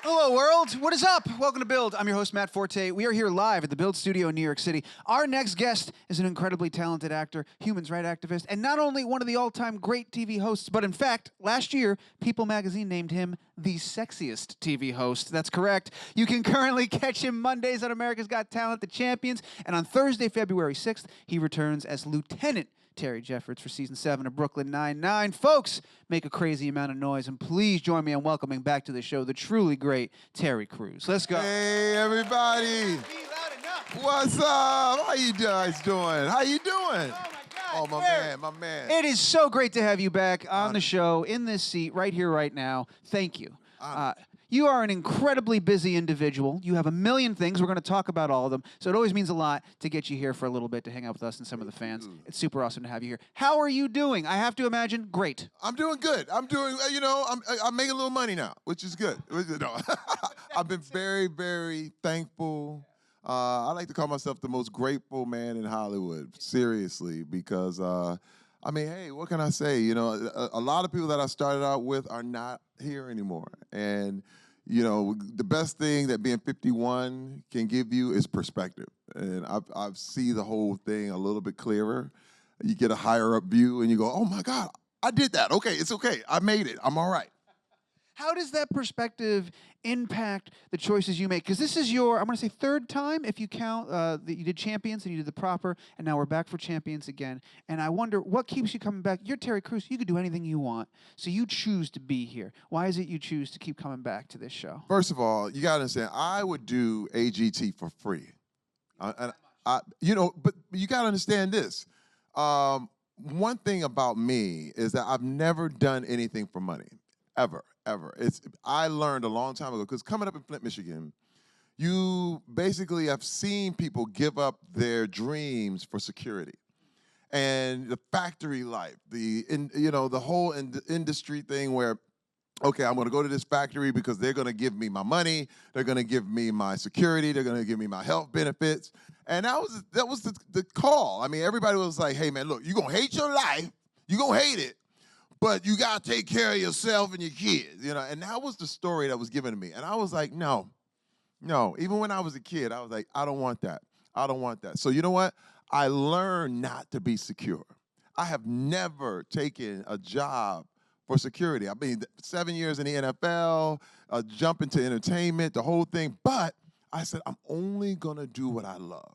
Hello, world. What is up? Welcome to Build. I'm your host, Matt Forte. We are here live at the Build Studio in New York City. Our next guest is an incredibly talented actor, human rights activist, and not only one of the all-time great TV hosts, but in fact, last year, People magazine named him the sexiest TV host. That's correct. You can currently catch him Mondays on America's Got Talent, The Champions, and on Thursday, February 6th, he returns as Lieutenant Terry Jeffords for Season 7 of Brooklyn Nine-Nine. Folks, make a crazy amount of noise, and please join me in welcoming back to the show the truly great Terry Crews. Let's go. Hey, everybody. Be loud enough. What's up? How you guys doing? How you doing? Oh, my God. Oh, my man. It is so great to have you back on the show, in this seat, right here, right now. Thank you. You are an incredibly busy individual. You have a million things. We're going to talk about all of them. So it always means a lot to get you here for a little bit to hang out with us and some of the fans. It's super awesome to have you here. How are you doing? I have to imagine great. I'm doing good. I'm doing, I'm making a little money now, which is good. No. I've been very, very thankful. I like to call myself the most grateful man in Hollywood, seriously, because, hey, what can I say? You know, a lot of people that I started out with are not here anymore. And the best thing that being 51 can give you is perspective. And I've seen the whole thing a little bit clearer. You get a higher up view and you go, oh my God, I did that. Okay, it's okay. I made it. I'm all right. How does that perspective impact the choices you make? Because this is your, I'm going to say, third time, if you count that you did Champions and you did The Proper, and now we're back for Champions again. And I wonder, what keeps you coming back? You're Terry Crews. You could do anything you want. So you choose to be here. Why is it you choose to keep coming back to this show? First of all, you got to understand, I would do AGT for free. But you got to understand this. One thing about me is that I've never done anything for money, ever. I learned a long time ago, because coming up in Flint, Michigan, you basically have seen people give up their dreams for security. And the factory life, the whole industry thing where, okay, I'm gonna go to this factory because they're gonna give me my money, they're gonna give me my security, they're gonna give me my health benefits. And that was the call. I mean, everybody was like, hey man, look, you're gonna hate your life, you're gonna hate it, but you gotta take care of yourself and your kids, and that was the story that was given to me. And I was like, no. Even when I was a kid, I was like, I don't want that. So you know what? I learned not to be secure. I have never taken a job for security. I mean, 7 years in the NFL, jump into entertainment, the whole thing. But I said, I'm only gonna do what I love.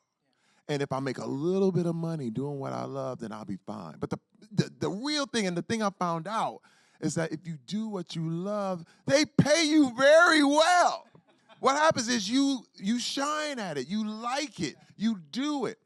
And if I make a little bit of money doing what I love, then I'll be fine. But the real thing, and the thing I found out, is that if you do what you love, they pay you very well. What happens is you shine at it, you like it, you do it.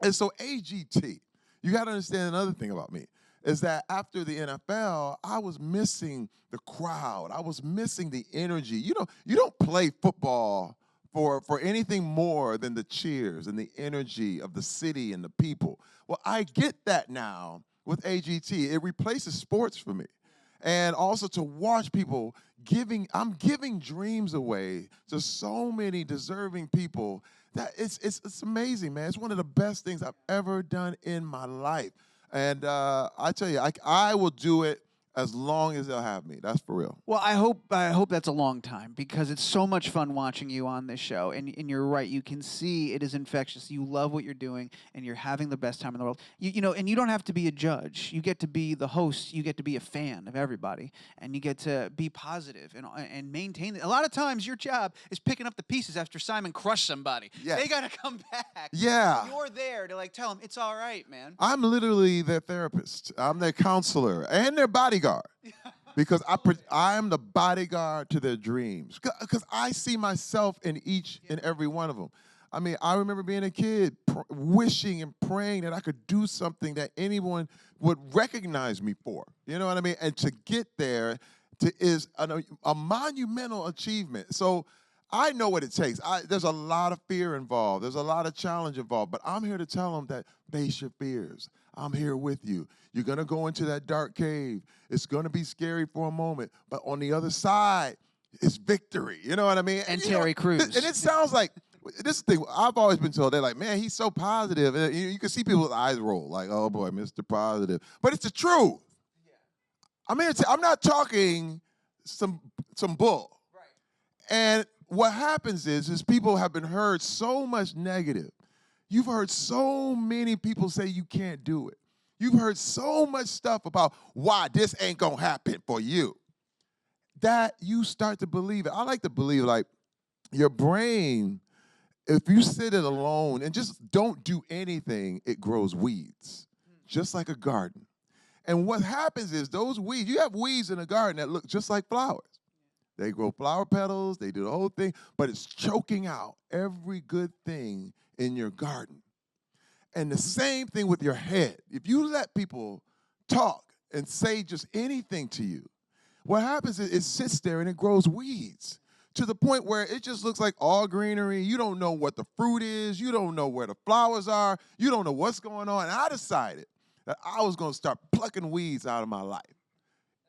And so AGT, you gotta understand another thing about me, is that after the NFL, I was missing the crowd. I was missing the energy. You don't play football for anything more than the cheers and the energy of the city and the people. Well, I get that now with AGT. It replaces sports for me. And also to watch people I'm giving dreams away to so many deserving people that it's amazing, man. It's one of the best things I've ever done in my life. And I tell you, I will do it as long as they'll have me. That's for real. Well, I hope that's a long time, because it's so much fun watching you on this show. And you're right. You can see it is infectious. You love what you're doing, and you're having the best time in the world. And you don't have to be a judge. You get to be the host. You get to be a fan of everybody, and you get to be positive and maintain it. A lot of times, your job is picking up the pieces after Simon crushed somebody. Yes. They got to come back. Yeah. You're there to tell them it's all right, man. I'm literally their therapist. I'm their counselor and their bodyguard. Because I'm the bodyguard to their dreams. Because I see myself in each and every one of them. I mean, I remember being a kid wishing and praying that I could do something that anyone would recognize me for. You know what I mean? And to get there is a monumental achievement. So I know what it takes. There's a lot of fear involved. There's a lot of challenge involved. But I'm here to tell them that face your fears. I'm here with you. You're going to go into that dark cave. It's going to be scary for a moment. But on the other side, it's victory. You know what I mean? And Terry Crews. And it sounds like, this thing, I've always been told, they're like, man, he's so positive. And you can see people's eyes roll, like, oh boy, Mr. Positive. But it's the truth. Yeah. I'm not talking some bull. And what happens is people have been heard so much negative. You've heard so many people say you can't do it. You've heard so much stuff about why this ain't gonna happen for you that you start to believe it. I like to believe like your brain, if you sit it alone and just don't do anything, it grows weeds, just like a garden. And what happens is those weeds, you have weeds in a garden that look just like flowers. They grow flower petals, they do the whole thing, but it's choking out every good thing in your garden. And the same thing with your head. If you let people talk and say just anything to you, what happens is it sits there and it grows weeds to the point where it just looks like all greenery. You don't know what the fruit is. You don't know where the flowers are. You don't know what's going on. And I decided that I was going to start plucking weeds out of my life.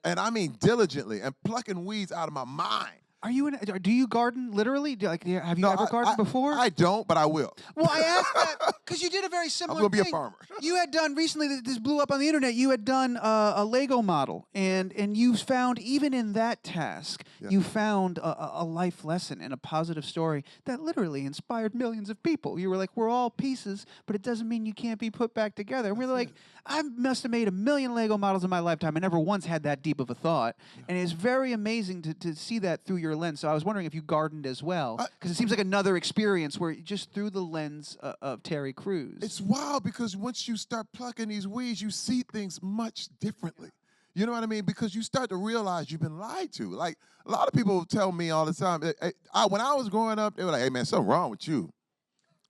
And I mean diligently, and plucking weeds out of my mind. Do you garden literally? Have you ever gardened before? I don't, but I will. Well, I asked that because you did a very similar thing. I'm going to be a farmer. You had done recently, this blew up on the internet, you had done a Lego model, and you found, even in that task, you found a life lesson and a positive story that literally inspired millions of people. You were like, we're all pieces, but it doesn't mean you can't be put back together. And we're like, I must have made 1 million Lego models in my lifetime. I never once had that deep of a thought. And it's very amazing to see that through your lens. So I was wondering if you gardened as well, because it seems like another experience where just through the lens of Terry Crews. It's wild because once you start plucking these weeds, you see things much differently. You know what I mean? Because you start to realize you've been lied to. Like, a lot of people tell me all the time, when I was growing up, they were like, hey, man, something wrong with you.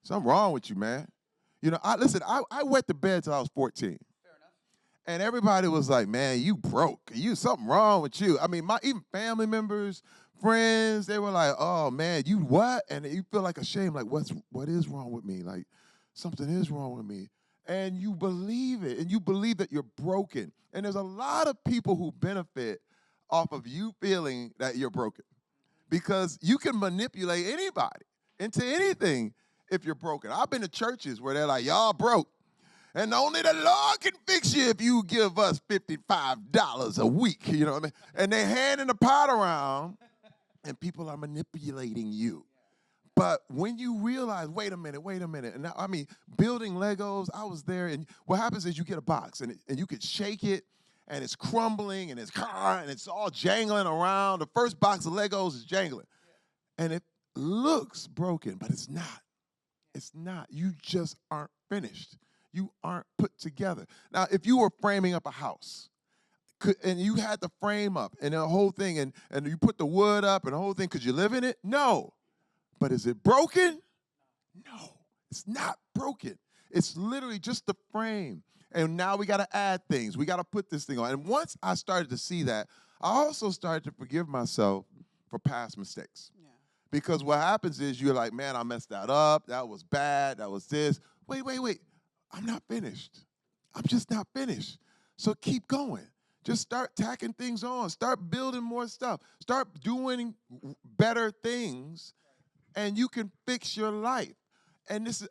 Something wrong with you, man. You know, I wet the bed till I was 14. And everybody was like, man, you broke. Something wrong with you. I mean, even family members, friends, they were like, oh, man, you what? And you feel like ashamed, like, what is wrong with me? Like, something is wrong with me. And you believe it, and you believe that you're broken. And there's a lot of people who benefit off of you feeling that you're broken, because you can manipulate anybody into anything if you're broken. I've been to churches where they're like, y'all broke. And only the Lord can fix you if you give us $55 a week, you know what I mean? And they're handing the pot around, and people are manipulating you. But when you realize, wait a minute, and now, I mean, building Legos, I was there, and what happens is you get a box, and you can shake it, and it's crumbling, and it's all jangling around. The first box of Legos is jangling. And it looks broken, but it's not. It's not. You just aren't finished. You aren't put together. Now, if you were framing up a house, and you had the frame up and the whole thing, and you put the wood up and the whole thing, could you live in it? No. But is it broken? No, it's not broken. It's literally just the frame. And now we got to add things. We got to put this thing on. And once I started to see that, I also started to forgive myself for past mistakes. Yeah. Because what happens is you're like, man, I messed that up. That was bad. That was this. Wait. I'm not finished. I'm just not finished. So keep going. Just start tacking things on. Start building more stuff. Start doing better things, and you can fix your life. And this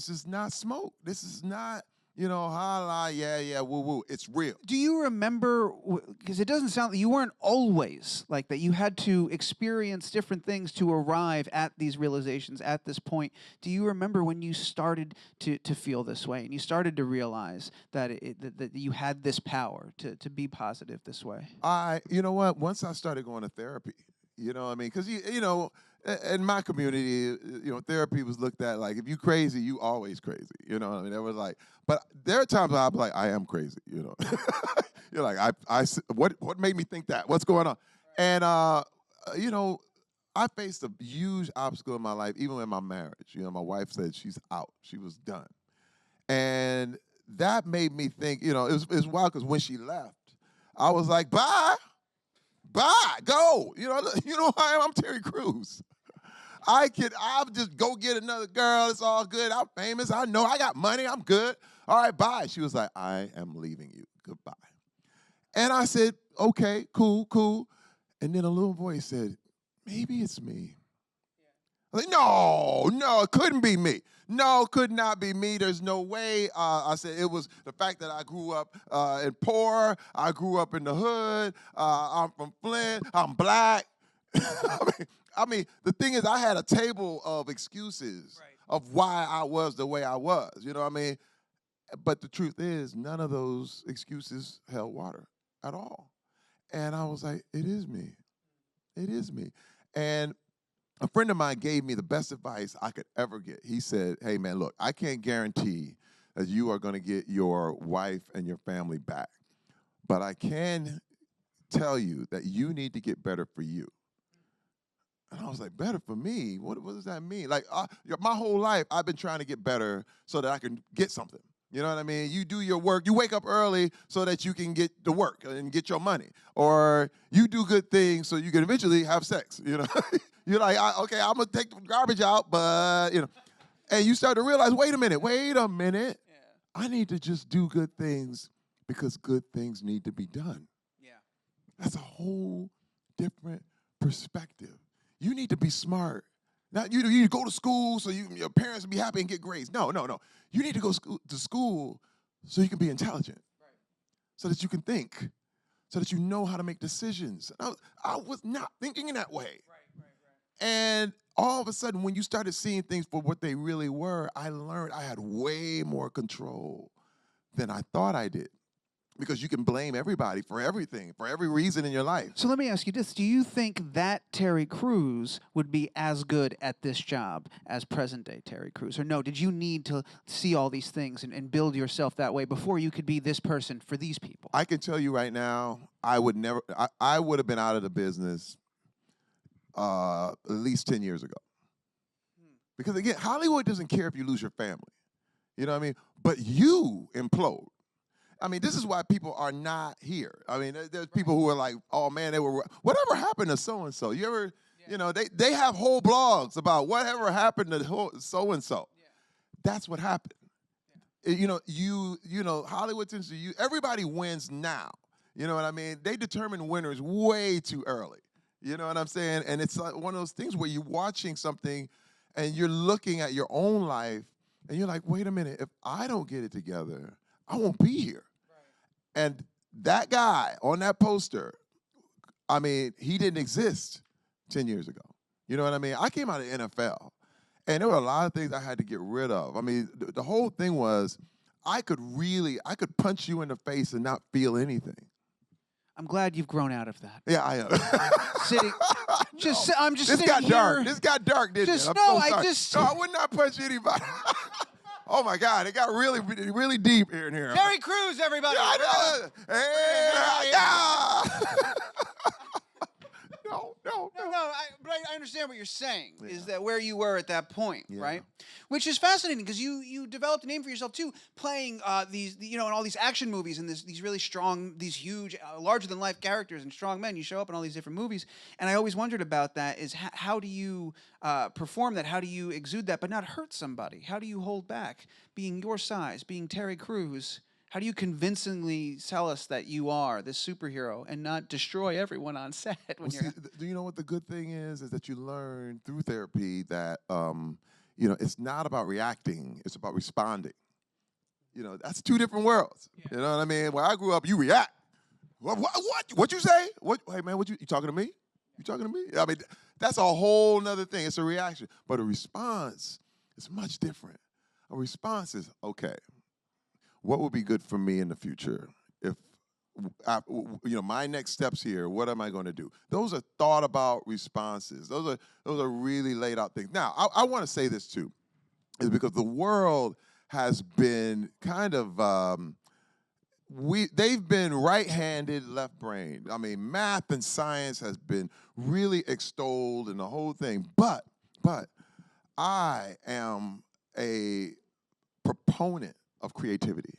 is not smoke. This is not, holla, yeah, woo. It's real. Do you remember, because it doesn't sound like you weren't always like that. You had to experience different things to arrive at these realizations at this point. Do you remember when you started to feel this way and you started to realize that that you had this power to be positive this way? You know what? Once I started going to therapy, you know what I mean? Because, in my community, therapy was looked at like, if you crazy, you always crazy. You know what I mean? It was like, but there are times where I'm like, I am crazy, You're like, what made me think that? What's going on? And, I faced a huge obstacle in my life, even in my marriage. My wife said she's out. She was done. And that made me think, it was wild, because when she left, I was like, bye, go. You know who I am? I'm Terry Crews. I'll just go get another girl. It's all good. I'm famous. I know I got money. I'm good. All right, bye. She was like, I am leaving you. Goodbye. And I said, okay, cool. And then a little voice said, maybe it's me. I was like, no, it couldn't be me. No, it could not be me. There's no way. I said it was the fact that I grew up in poor. I grew up in the hood. I'm from Flint. I'm black. I mean, the thing is, I had a table of excuses of why I was the way I was. You know what I mean? But the truth is, none of those excuses held water at all. And I was like, it is me. It is me. And a friend of mine gave me the best advice I could ever get. He said, hey, man, look, I can't guarantee that you are going to get your wife and your family back. But I can tell you that you need to get better for you. And I was like, better for me? What does that mean? Like, my whole life, I've been trying to get better so that I can get something. You know what I mean? You do your work. You wake up early so that you can get to work and get your money. Or you do good things so you can eventually have sex, you know? You're like, okay, I'm going to take the garbage out, but, you know. And you start to realize, wait a minute. Yeah. I need to just do good things because good things need to be done. Yeah. That's a whole different perspective. You need to be smart. Not you need to go to school so your parents will be happy and get grades. No. You need to go to school so you can be intelligent, so that you can think, so that you know how to make decisions. I was not thinking in that way. And all of a sudden, when you started seeing things for what they really were, I learned I had way more control than I thought I did. Because you can blame everybody for everything, for every reason in your life. So let me ask you this. Do you think that Terry Crews would be as good at this job as present-day Terry Crews? Or no, did you need to see all these things and build yourself that way before you could be this person for these people? I can tell you right now, I would have been out of the business at least 10 years ago. Because again, Hollywood doesn't care if you lose your family. You know what I mean? But you implode. I mean, this is why people are not here. I mean, there's people who are like, oh, man, whatever happened to so-and-so? You ever, you know, they have whole blogs about whatever happened to so-and-so. Yeah. That's what happened. Yeah. You know, Hollywood tends to use, everybody wins now. You know what I mean? They determine winners way too early. You know what I'm saying? And it's like one of those things where you're watching something and you're looking at your own life and you're like, wait a minute, if I don't get it together, I won't be here. And that guy on that poster, I mean, he didn't exist 10 years ago. You know what I mean? I came out of the NFL, and there were a lot of things I had to get rid of. I mean, the whole thing was I could punch you in the face and not feel anything. I'm glad you've grown out of that. Yeah, I am. I'm just this sitting got here. Dark. This got dark, didn't it? No, I would not punch anybody. Oh my God, it got really, really deep here and here. Terry Crews, everybody. Yeah, I know. Hey, yeah. No. But I understand what you're saying, is that where you were at that point, right? Which is fascinating because you developed a name for yourself too, playing these, you know, in all these action movies and these really strong, these huge, larger than life characters and strong men. You show up in all these different movies, and I always wondered about that. Is how do you perform that? How do you exude that, but not hurt somebody? How do you hold back, being your size, being Terry Crews? How do you convincingly tell us that you are this superhero and not destroy everyone on set? Do you know what the good thing is that you learn through therapy that, you know, it's not about reacting, it's about responding. You know, that's two different worlds. Yeah. You know what I mean? When I grew up, you react. What you say? Hey, man, you talking to me? You talking to me? I mean, that's a whole nother thing. It's a reaction. But a response is much different. A response is, okay, what would be good for me in the future? If, you know, my next steps here, what am I going to do? Those are thought about responses. Those are really laid out things. Now, I want to say this too, is because the world has been kind of, they've been right-handed, left-brained. I mean, math and science has been really extolled and the whole thing. But I am a proponent of creativity.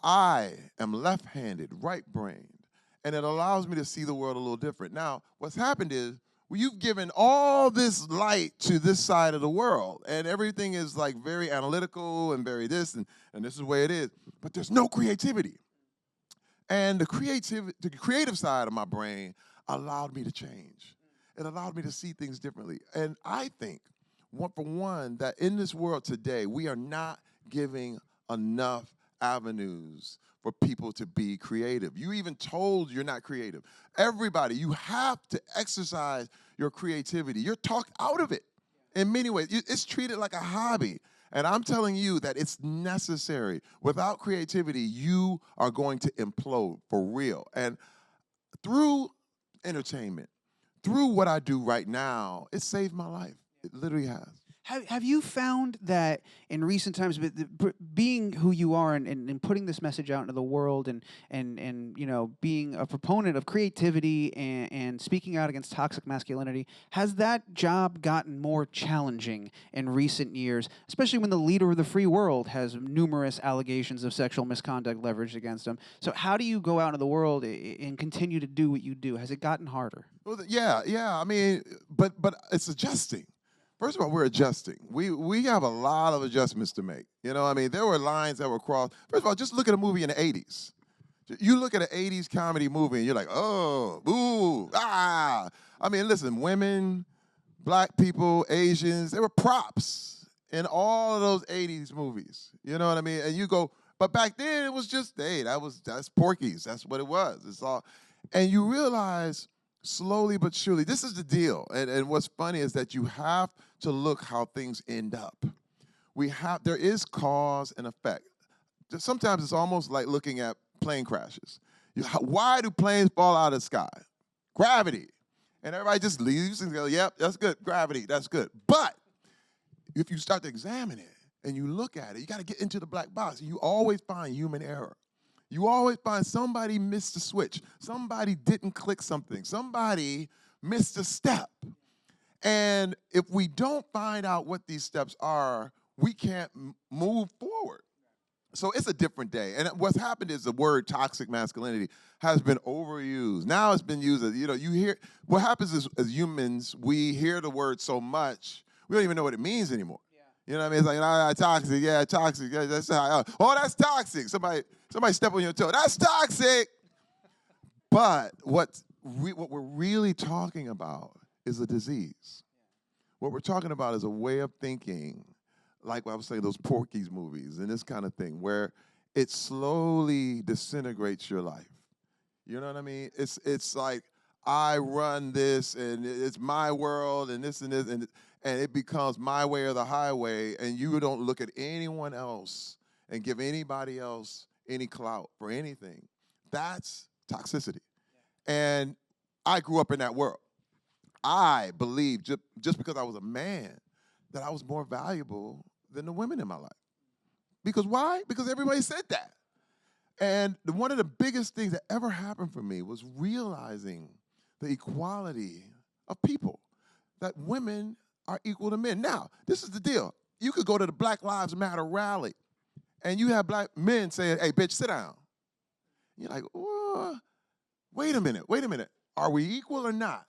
I am left-handed, right-brained, and it allows me to see the world a little different. Now, what's happened is, well, you've given all this light to this side of the world, and everything is like very analytical and very this, and this is the way it is, but there's no creativity. And the creative side of my brain allowed me to change. It allowed me to see things differently. And I think, for one, that in this world today, we are not giving enough avenues for people to be creative. You even told you're not creative. Everybody, you have to exercise your creativity. You're talked out of it in many ways. It's treated like a hobby. And I'm telling you that it's necessary. Without creativity, you are going to implode for real. And through entertainment, through what I do right now, it saved my life. It literally has. Have you found that in recent times, being who you are and putting this message out into the world and you know, being a proponent of creativity and speaking out against toxic masculinity, has that job gotten more challenging in recent years, especially when the leader of the free world has numerous allegations of sexual misconduct leveraged against him? So how do you go out into the world and continue to do what you do? Has it gotten harder? Well, yeah. I mean, but it's adjusting. First of all, we're adjusting. We have a lot of adjustments to make. You know, I mean, there were lines that were crossed. First of all, just look at a movie in the 80s. You look at an 80s comedy movie and you're like, oh, ooh, ah. I mean, listen, women, black people, Asians, they were props in all of those 80s movies. You know what I mean? And you go, but back then it was just, hey, that's Porky's. That's what it was. It's all, and you realize slowly but surely, this is the deal. And what's funny is that you have to look how things end up. There is cause and effect. Sometimes it's almost like looking at plane crashes. Why do planes fall out of the sky? Gravity. And everybody just leaves and goes, yep, that's good, gravity, that's good. But if you start to examine it and you look at it, you got to get into the black box. You always find human error. You always find somebody missed a switch. Somebody didn't click something. Somebody missed a step. And if we don't find out what these steps are, we can't move forward. So it's a different day. And what's happened is the word toxic masculinity has been overused. Now it's been used as, you know, you hear, what happens is as humans, we hear the word so much, we don't even know what it means anymore. You know what I mean? It's like, toxic, yeah, toxic. Yeah, that's oh, that's toxic. Somebody step on your toe. That's toxic. But what we're really talking about is a disease. What we're talking about is a way of thinking, like what I was saying, those Porky's movies and this kind of thing, where it slowly disintegrates your life. You know what I mean? It's like, I run this, and it's my world, and this, and it becomes my way or the highway, and you don't look at anyone else and give anybody else any clout for anything. That's toxicity. Yeah. And I grew up in that world. I believed just because I was a man that I was more valuable than the women in my life. Because why? Because everybody said that. And one of the biggest things that ever happened for me was realizing the equality of people, that women are equal to men. Now, this is the deal. You could go to the Black Lives Matter rally, and you have black men saying, hey, bitch, sit down. You're like, oh, wait a minute. Are we equal or not?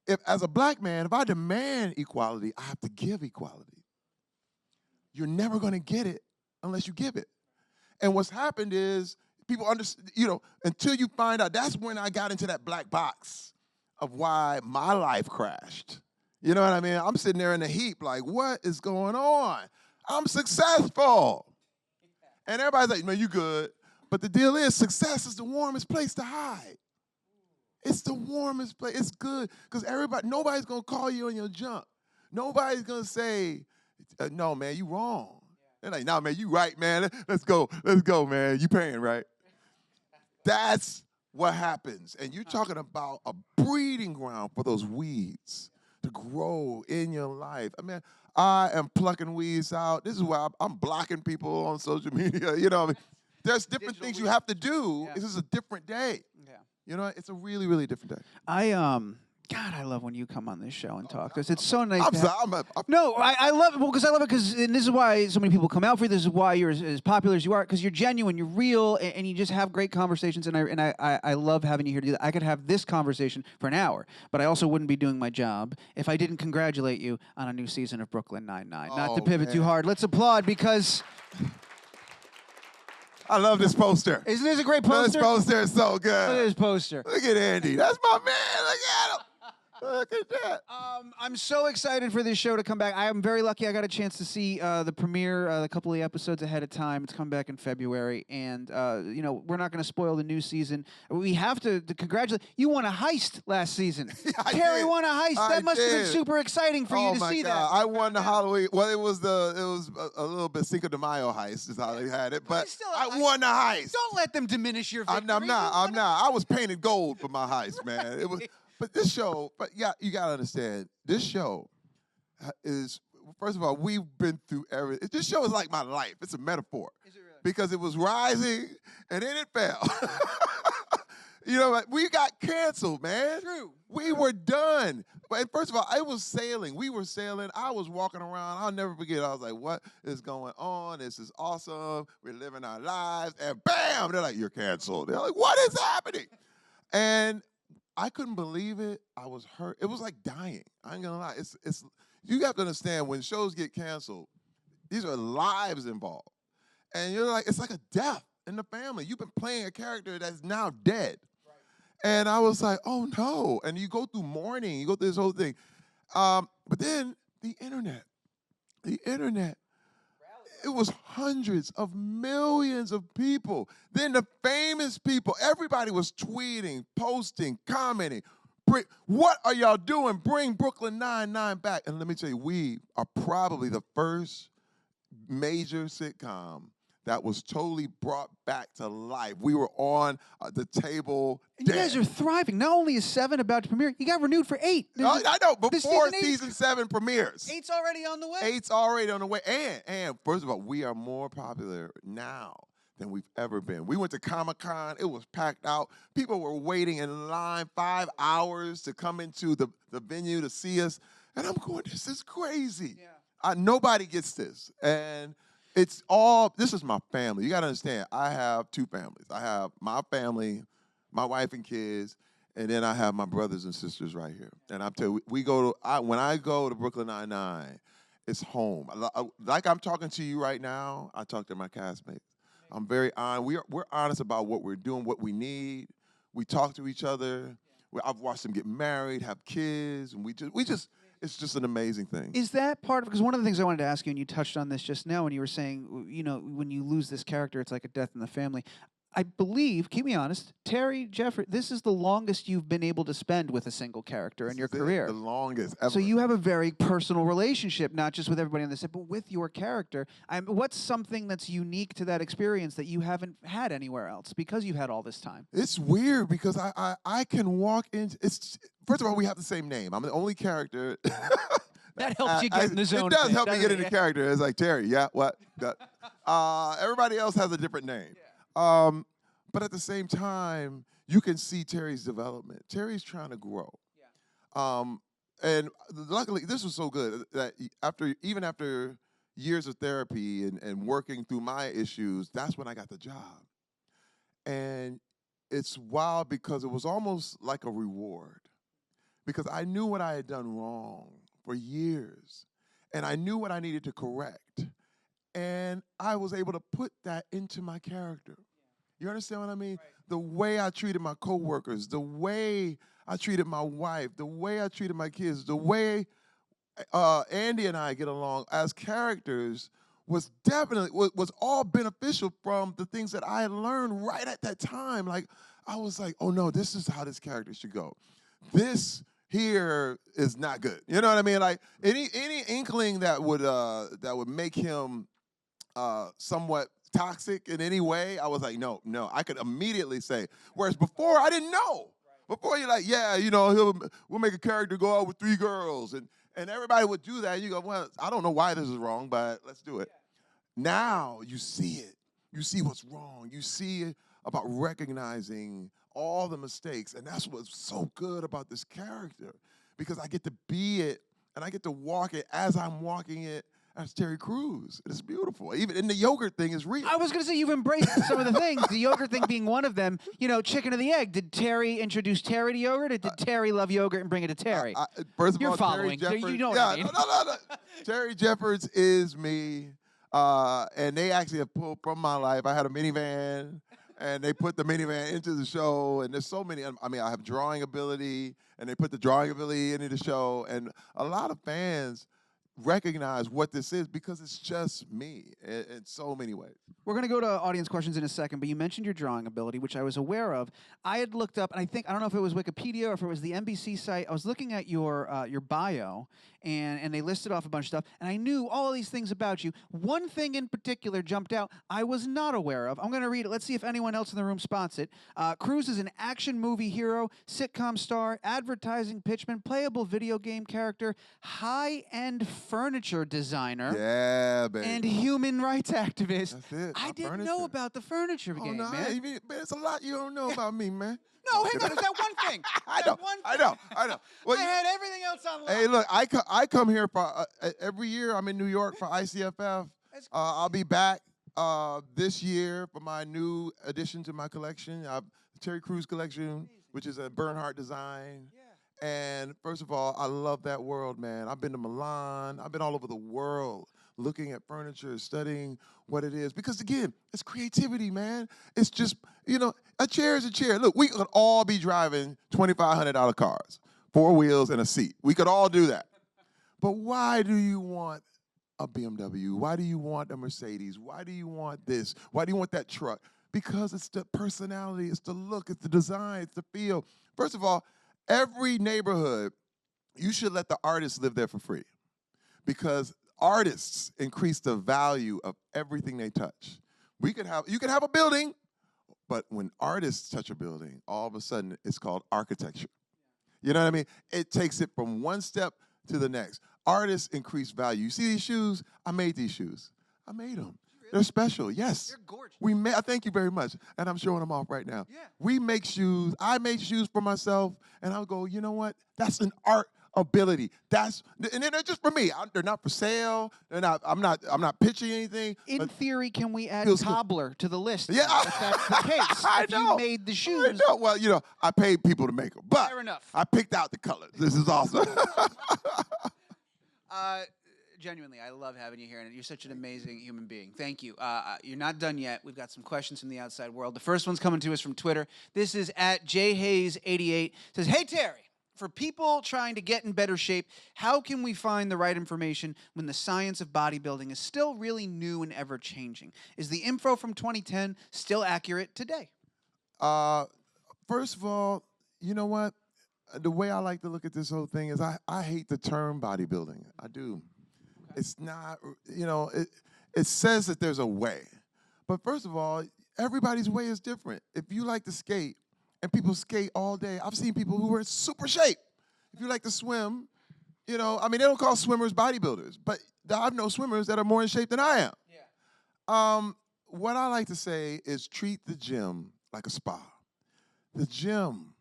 If, as a black man, if I demand equality, I have to give equality. You're never going to get it unless you give it. And what's happened is people understand, you know, until you find out, that's when I got into that black box of why my life crashed. You know what I mean? I'm sitting there in a heap like, what is going on? I'm successful. And everybody's like, man, you good. But the deal is, success is the warmest place to hide. It's the warmest place. It's good because nobody's going to call you on your junk. Nobody's going to say, no, man, you wrong. They're like, no, man, you right, man. Let's go, man. You paying, right? That's what happens. And you're talking about a breeding ground for those weeds to grow in your life. I mean, I am plucking weeds out. This is why I'm blocking people on social media. You know what I mean? There's different things you have to do. Yeah. This is a different day. Yeah. You know, it's a really, really different day. God, I love when you come on this show and talk to us. It's so nice. No, I love it. Well, because I love it because, and this is why so many people come out for you. This is why you're as popular as you are, because you're genuine, you're real, and you just have great conversations. And I love having you here to do that. I could have this conversation for an hour, but I also wouldn't be doing my job if I didn't congratulate you on a new season of Brooklyn Nine-Nine. Not to pivot too hard. Let's applaud because I love this poster. Isn't this a great poster? This poster is so good. Look at this poster. Look at Andy. That's my man. Look at him. Look at that. I'm so excited for this show to come back. I am very lucky. I got a chance to see the premiere, a couple of episodes ahead of time. It's coming back in February, and you know we're not going to spoil the new season. We have to congratulate you. Won a heist last season. I Terry did. won a heist. I That must have been did. super exciting for you Oh to my see God. that. I won the Halloween. Well, it was a little bit Cinco de Mayo heist is how they had it, but it's still a I heist. won the heist. Don't let them diminish your victory. I'm not. I was painted gold for my heist, man. It was. But this show, yeah, you gotta understand. This show is, first of all, we've been through everything. This show is like my life. It's a metaphor. Is it really? Because it was rising and then it fell. You know, like, we got canceled, man. True. We were done. But first of all, I was sailing. We were sailing. I was walking around. I'll never forget. I was like, what is going on? This is awesome. We're living our lives. And bam, they're like, you're canceled. They're like, what is happening? And I couldn't believe it. I was hurt. It was like dying. I ain't gonna lie. It's you have to understand when shows get canceled, these are lives involved. And you're like, it's like a death in the family. You've been playing a character that's now dead. Right. And I was like, oh no. And you go through mourning, you go through this whole thing. But then the internet, it was hundreds of millions of people. Then the famous people, everybody was tweeting, posting, commenting. What are y'all doing? Bring Brooklyn Nine-Nine back. And let me tell you, we are probably the first major sitcom that was totally brought back to life. We were on the table. And you guys are thriving. Not only is 7 about to premiere, you got renewed for 8. I know, before season season 7 premieres. 8's already on the way. 8's already on the way. And first of all, we are more popular now than we've ever been. We went to Comic-Con. It was packed out. People were waiting in line 5 hours to come into the venue to see us. And I'm going, this is crazy. Yeah. Nobody gets this. And it's all, this is my family. You got to understand, I have 2 families. I have my family, my wife and kids, and then I have my brothers and sisters right here. And I'm telling you, when I go to Brooklyn Nine-Nine, it's home. Like I'm talking to you right now, I talk to my castmates. I'm very honest. We're honest about what we're doing, what we need. We talk to each other. I've watched them get married, have kids, and it's just an amazing thing. Is that part of, because one of the things I wanted to ask you, and you touched on this just now when you were saying, you know, when you lose this character, it's like a death in the family. I believe, keep me honest, Terry Jeffrey, this is the longest you've been able to spend with a single character in your career. The longest ever. So you have a very personal relationship, not just with everybody on the set, but with your character. What's something that's unique to that experience that you haven't had anywhere else because you've had all this time? It's weird because I can walk in. First of all, we have the same name. I'm the only character. That helps you get in the zone. It does help me get into character. It's like, Terry, yeah, what? Everybody else has a different name. Yeah. But at the same time, you can see Terry's development. Terry's trying to grow. Yeah. And luckily, this was so good that even after years of therapy and working through my issues, that's when I got the job. And it's wild because it was almost like a reward. Because I knew what I had done wrong for years. And I knew what I needed to correct. And I was able to put that into my character. You understand what I mean? Right. The way I treated my coworkers, the way I treated my wife, the way I treated my kids, the way Andy and I get along as characters was definitely, was all beneficial from the things that I had learned right at that time. Like, I was like, oh no, this is how this character should go. This here is not good. You know what I mean? Like, any inkling that would make him somewhat toxic in any way, I was like, no. I could immediately say. Whereas before, I didn't know. Before, you're like, yeah, you know, we'll make a character go out with 3 girls, and everybody would do that. And you go, well, I don't know why this is wrong, but let's do it. Yeah. Now you see it. You see what's wrong. You see it about recognizing all the mistakes, and that's what's so good about this character, because I get to be it, and I get to walk it as I'm walking it. That's Terry Crews. It's beautiful. Even in the yogurt thing is real. I was going to say you've embraced some of the things, the yogurt thing being one of them. You know, chicken or the egg. Did Terry introduce Terry to yogurt, or did Terry love yogurt and bring it to Terry? First of You're all, following. Terry Jeffords, you know what I mean. No. Terry Jeffords is me, and they actually have pulled from my life. I had a minivan, and they put the minivan into the show, and there's so many. I mean, I have drawing ability, and they put the drawing ability into the show, and a lot of fans recognize what this is because it's just me in so many ways. We're going to go to audience questions in a second, but you mentioned your drawing ability, which I was aware of. I had looked up, and I don't know if it was Wikipedia or if it was the NBC site. I was looking at your bio, and they listed off a bunch of stuff, and I knew all of these things about you. One thing in particular jumped out I was not aware of. I'm going to read it. Let's see if anyone else in the room spots it. Cruz is an action movie hero, sitcom star, advertising pitchman, playable video game character, high-end furniture designer, Yeah, baby. and human rights activist. That's it. I my didn't furniture. know about the furniture game, no, man. man, it's a lot you don't know about me, man. No, hang on. It's that one thing. I That know, one I thing. know, I know. Well, I had everything else on lock. hey, look, I come here for every year. I'm in New York for ICFF. I'll be back this year for my new addition to my collection, the Terry Crews collection, which is a Bernhardt design. Yeah. And first of all, I love that world, man. I've been to Milan. I've been all over the world looking at furniture, studying what it is. Because again, it's creativity, man. It's just, a chair is a chair. Look, we could all be driving $2,500 cars, 4 wheels and a seat. We could all do that. But why do you want a BMW? Why do you want a Mercedes? Why do you want this? Why do you want that truck? Because it's the personality, it's the look, it's the design, it's the feel. First of all, every neighborhood, you should let the artists live there for free. Because artists increase the value of everything they touch. You can have a building, but when artists touch a building, all of a sudden it's called architecture. You know what I mean? It takes it from one step to the next. Artists increase value. You see these shoes? I made these shoes. I made them. Really? They're special, yes. They're gorgeous. Thank you very much. And I'm showing them off right now. Yeah. We make shoes. I make shoes for myself, and I'll go, you know what? That's an art ability. And then they're just for me. They're not for sale. I'm not pitching anything. In theory, can we add Feels cobbler to the list? Yeah. If that's the case. I if know. you made the shoes. I know. Well, I paid people to make them, but Fair enough. I picked out the colors. This is awesome. Genuinely, I love having you here, and you're such an amazing human being. Thank you. You're not done yet. We've got some questions from the outside world. The first one's coming to us from Twitter. This is at jhayes88. It says, "Hey, Terry, for people trying to get in better shape, how can we find the right information when the science of bodybuilding is still really new and ever-changing? Is the info from 2010 still accurate today?" First of all, you know what? The way I like to look at this whole thing is I hate the term bodybuilding. I do. It's not, it says that there's a way. But first of all, everybody's way is different. If you like to skate, and people skate all day, I've seen people who are in super shape. If you like to swim, they don't call swimmers bodybuilders, but I've known swimmers that are more in shape than I am. Yeah. What I like to say is treat the gym like a spa. The gym,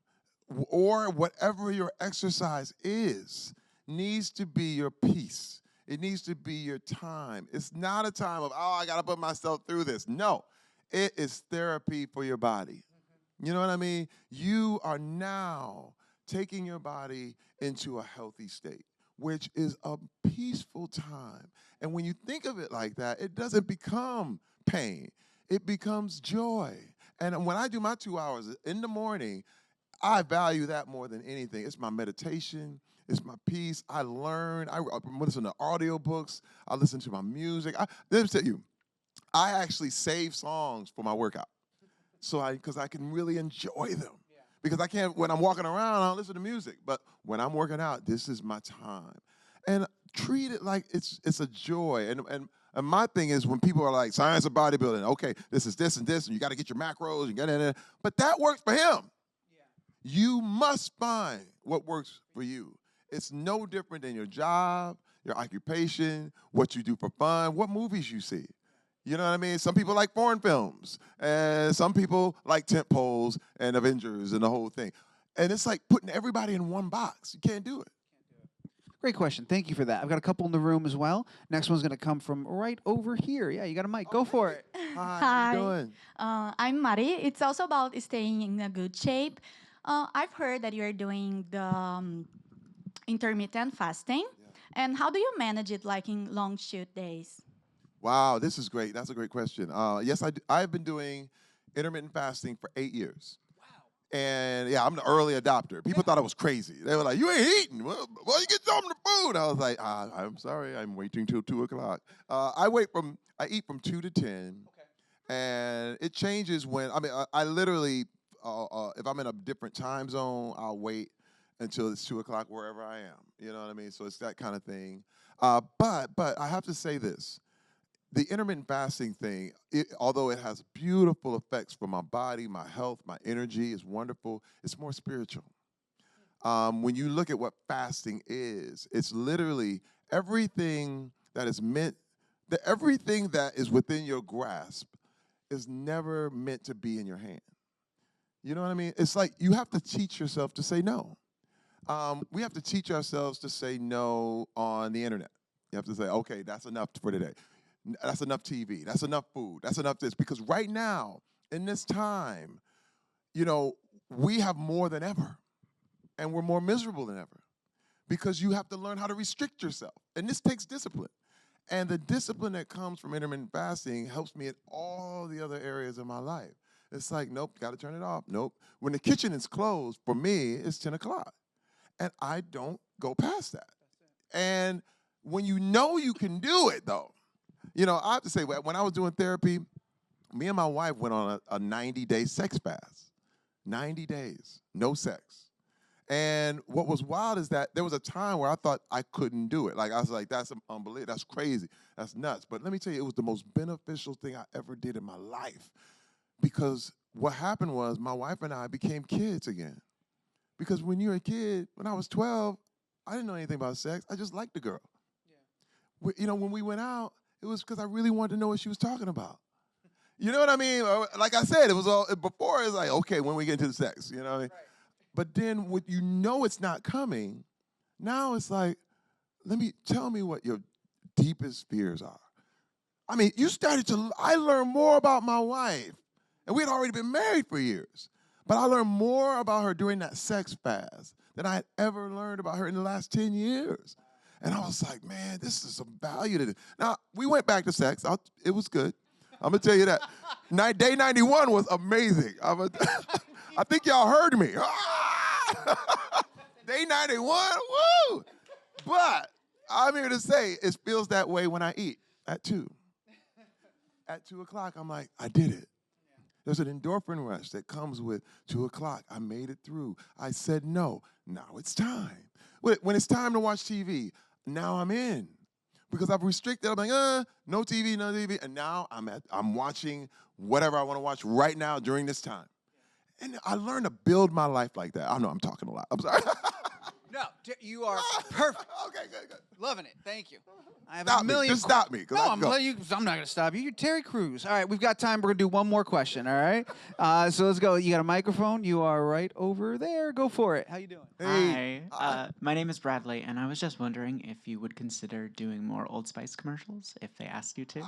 or whatever your exercise is, needs to be your peace. It needs to be your time. It's not a time of, I got to put myself through this. No, it is therapy for your body. You know what I mean? You are now taking your body into a healthy state, which is a peaceful time. And when you think of it like that, it doesn't become pain. It becomes joy. And when I do my 2 hours in the morning, I value that more than anything. It's my meditation. It's my peace. I learn. I listen to audiobooks. I listen to my music. Let me tell you, I actually save songs for my workout. Because I can really enjoy them. Yeah. Because I can't, when I'm walking around, I don't listen to music. But when I'm working out, this is my time. And treat it like it's a joy. And my thing is when people are like, science of bodybuilding, okay, this is this and this, and you got to get your macros, you got to, but that works for him. Yeah. You must find what works for you. It's no different than your job, your occupation, what you do for fun, what movies you see. You know what I mean? Some people like foreign films, and some people like tent poles and Avengers and the whole thing. And it's like putting everybody in one box. You can't do it. Great question. Thank you for that. I've got a couple in the room as well. Next one's going to come from right over here. Yeah, you got a mic. Go for it. Hi. Hi. How you doing? I'm Mari. It's also about staying in a good shape. I've heard that you're doing the intermittent fasting. Yeah. And how do you manage it like in long shoot days? Wow, this is great. That's a great question. Yes, I've been doing intermittent fasting for 8 years. And yeah, I'm the early adopter. People thought I was crazy. They were like, "You ain't eating. Well, you get something to food." I was like, "I'm sorry, I'm waiting till 2 o'clock." I eat from 2 to 10, and it changes when I literally, if I'm in a different time zone, I'll wait until it's 2 o'clock wherever I am. You know what I mean? So it's that kind of thing. But I have to say this. The intermittent fasting thing, although it has beautiful effects for my body, my health, my energy, is wonderful, it's more spiritual. When you look at what fasting is, it's literally everything that is meant, everything that is within your grasp is never meant to be in your hand. You know what I mean? It's like you have to teach yourself to say no. We have to teach ourselves to say no on the internet. You have to say, okay, that's enough for today. That's enough TV. That's enough food. That's enough this. Because right now, in this time, we have more than ever. And we're more miserable than ever. Because you have to learn how to restrict yourself. And this takes discipline. And the discipline that comes from intermittent fasting helps me in all the other areas of my life. It's like, nope, got to turn it off. Nope. When the kitchen is closed, for me, it's 10 o'clock. And I don't go past that. And when you know you can do it, though, I have to say, when I was doing therapy, me and my wife went on a 90-day sex fast. 90 days, no sex. And what was wild is that there was a time where I thought I couldn't do it. Like, I was like, that's unbelievable. That's crazy. That's nuts. But let me tell you, it was the most beneficial thing I ever did in my life. Because what happened was my wife and I became kids again. Because when you're a kid, when I was 12, I didn't know anything about sex. I just liked the girl. Yeah. When we went out, it was because I really wanted to know what she was talking about. You know what I mean? Like I said, it was all before. It's like, okay, when we get into the sex, you know what I mean? Right. But then when you know it's not coming, now it's like, tell me what your deepest fears are. I mean, I learned more about my wife, and we had already been married for years. But I learned more about her during that sex fast than I had ever learned about her in the last 10 years. And I was like, man, this is some value to this. Now, we went back to sex. It was good. I'm going to tell you that. Day 91 was amazing. I think y'all heard me. Day 91, woo! But I'm here to say it feels that way when I eat at 2. At 2 o'clock, I'm like, I did it. There's an endorphin rush that comes with 2 o'clock. I made it through. I said no. Now it's time. When it's time to watch TV, now I'm in. Because I've restricted, I'm like, no TV, no TV. And now I'm watching whatever I want to watch right now during this time. And I learned to build my life like that. I know I'm talking a lot. I'm sorry. No, you are perfect. Okay, good. Loving it. Thank you. I have Stop a million. Just stop me. No, I'm not going to stop you. You're Terry Crews. All right, we've got time. We're going to do one more question, all right? So let's go. You got a microphone? You are right over there. Go for it. How you doing? Hey. Hi. My name is Bradley, and I was just wondering if you would consider doing more Old Spice commercials if they asked you to.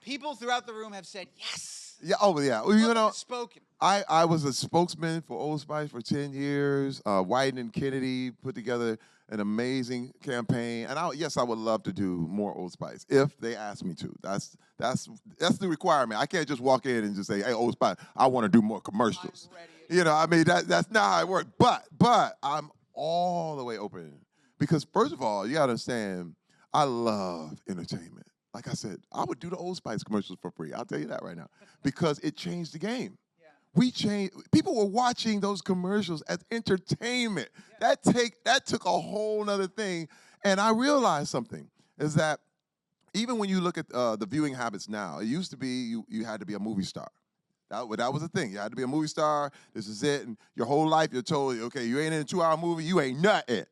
People throughout the room have said yes. Yeah. Oh, yeah. Well, Spoken. I was a spokesman for Old Spice for 10 years. Wyden and Kennedy put together an amazing campaign. And I would love to do more Old Spice if they asked me to. That's the requirement. I can't just walk in and just say, hey, Old Spice, I want to do more commercials. That's not how it works. But I'm all the way open. Because first of all, you got to understand, I love entertainment. Like I said, I would do the Old Spice commercials for free. I'll tell you that right now. Because it changed the game. People were watching those commercials as entertainment. Yeah. That took a whole nother thing. And I realized something, is that even when you look at the viewing habits now, it used to be you had to be a movie star. That was the thing. You had to be a movie star. This is it. And your whole life you're told, okay, you ain't in a 2-hour movie, you ain't nothing.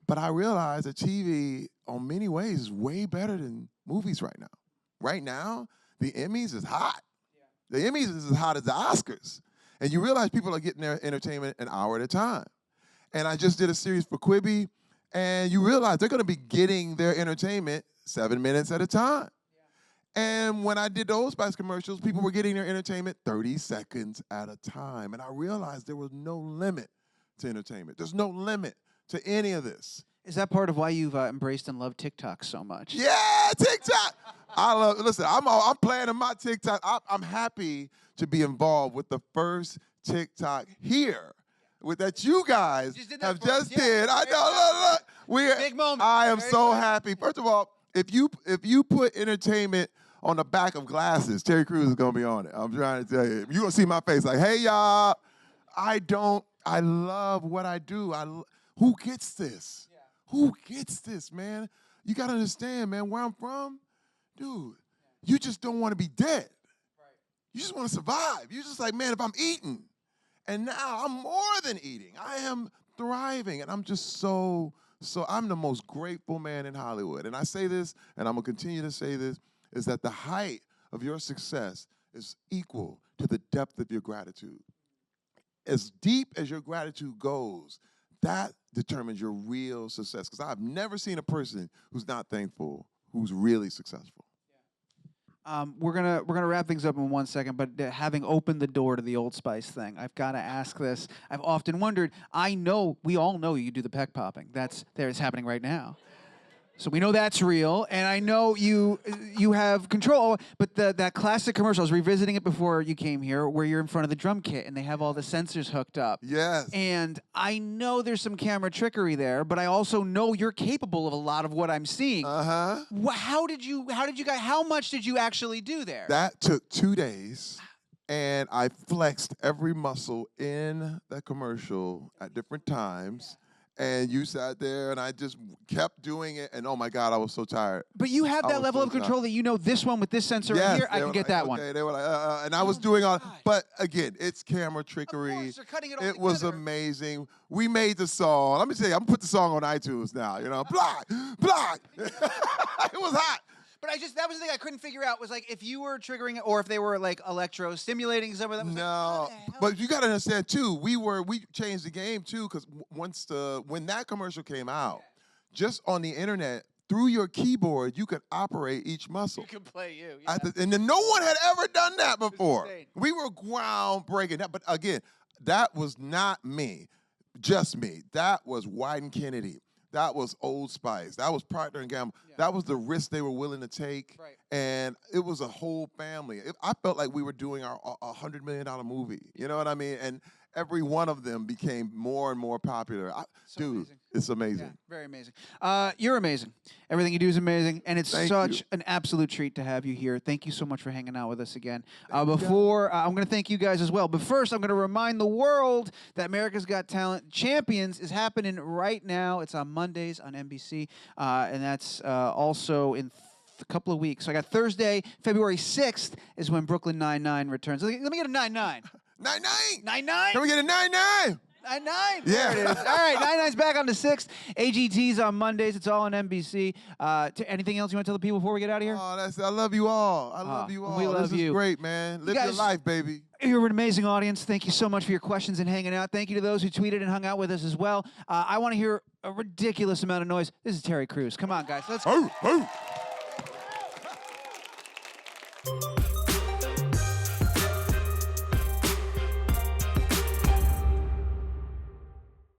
But I realized that TV, on many ways, is way better than movies right now. Right now, the Emmys is hot. The Emmys is as hot as the Oscars. And you realize people are getting their entertainment an hour at a time. And I just did a series for Quibi, and you realize they're going to be getting their entertainment 7 minutes at a time. Yeah. And when I did the Old Spice commercials, people were getting their entertainment 30 seconds at a time. And I realized there was no limit to entertainment. There's no limit to any of this. Is that part of why you've embraced and loved TikTok so much? Yeah, TikTok. Listen, I'm playing in my TikTok. I'm happy to be involved with the first TikTok here. With that you guys have just did. I know, look. We're big moment. I am Very so exciting. happy. First of all, if you put entertainment on the back of glasses, Terry Crews is gonna be on it. I'm trying to tell you. You're gonna see my face like, hey y'all. I love what I do. Who gets this? Yeah. Who gets this, man? You gotta understand, man, where I'm from, dude, you just don't want to be dead. Right. You just want to survive. You're just like, man, if I'm eating, and now I'm more than eating. I am thriving, and I'm just so I'm the most grateful man in Hollywood. And I say this, and I'm gonna continue to say this, is that the height of your success is equal to the depth of your gratitude. As deep as your gratitude goes, that determines your real success. Because I've never seen a person who's not thankful, who's really successful. We're gonna wrap things up in 1 second, but having opened the door to the Old Spice thing, I've got to ask this. I've often wondered. We all know you do the peck popping. It's happening right now. So we know that's real, and I know you have control. But that classic commercial, I was revisiting it before you came here, where you're in front of the drum kit and they have all the sensors hooked up. Yes. And I know there's some camera trickery there, but I also know you're capable of a lot of what I'm seeing. Uh-huh. How much did you actually do there? That took 2 days, and I flexed every muscle in the commercial at different times. And you sat there, and I just kept doing it, and oh my God, I was so tired. But you have that level of control that you know this one with this sensor right here, I can get that one. They were like, and I was doing all, but again, it's camera trickery. Of course, they're cutting it all It was amazing. We made the song. Let me tell you, I'm gonna put the song on iTunes now. You know, block. It was hot. But that was the thing I couldn't figure out was like if you were triggering it or if they were like electro stimulating some of them. No, but you gotta understand too. We changed the game too because when that commercial came out, just on the internet through your keyboard you could operate each muscle. You could play you. Yeah. And then no one had ever done that before. We were groundbreaking. But again, that was not me, just me. That was Wyden Kennedy. That was Old Spice. That was Procter & Gamble. Yeah. That was the risk they were willing to take. Right. And it was a whole family. I felt like we were doing our $100 million movie. You know what I mean? And every one of them became more and more popular. Dude, amazing. It's amazing. Yeah, very amazing. You're amazing. Everything you do is amazing. And it's such an absolute treat to have you here. Thank you so much for hanging out with us again. I'm going to thank you guys as well. But first, I'm going to remind the world that America's Got Talent Champions is happening right now. It's on Mondays on NBC. And that's also in a couple of weeks. So I got Thursday, February 6th is when Brooklyn Nine-Nine returns. Let me get a 9-9. 9-9. 9-9? Can we get a 9-9? 9-9. Yeah. There it is. All right, 9-9's back on the 6th. AGT's on Mondays. It's all on NBC. Anything else you want to tell the people before we get out of here? Oh, I love you all. I love you all. We love you. This is great, man. Live your life, baby. You're an amazing audience. Thank you so much for your questions and hanging out. Thank you to those who tweeted and hung out with us as well. I want to hear a ridiculous amount of noise. This is Terry Crews. Come on, guys. Let's go.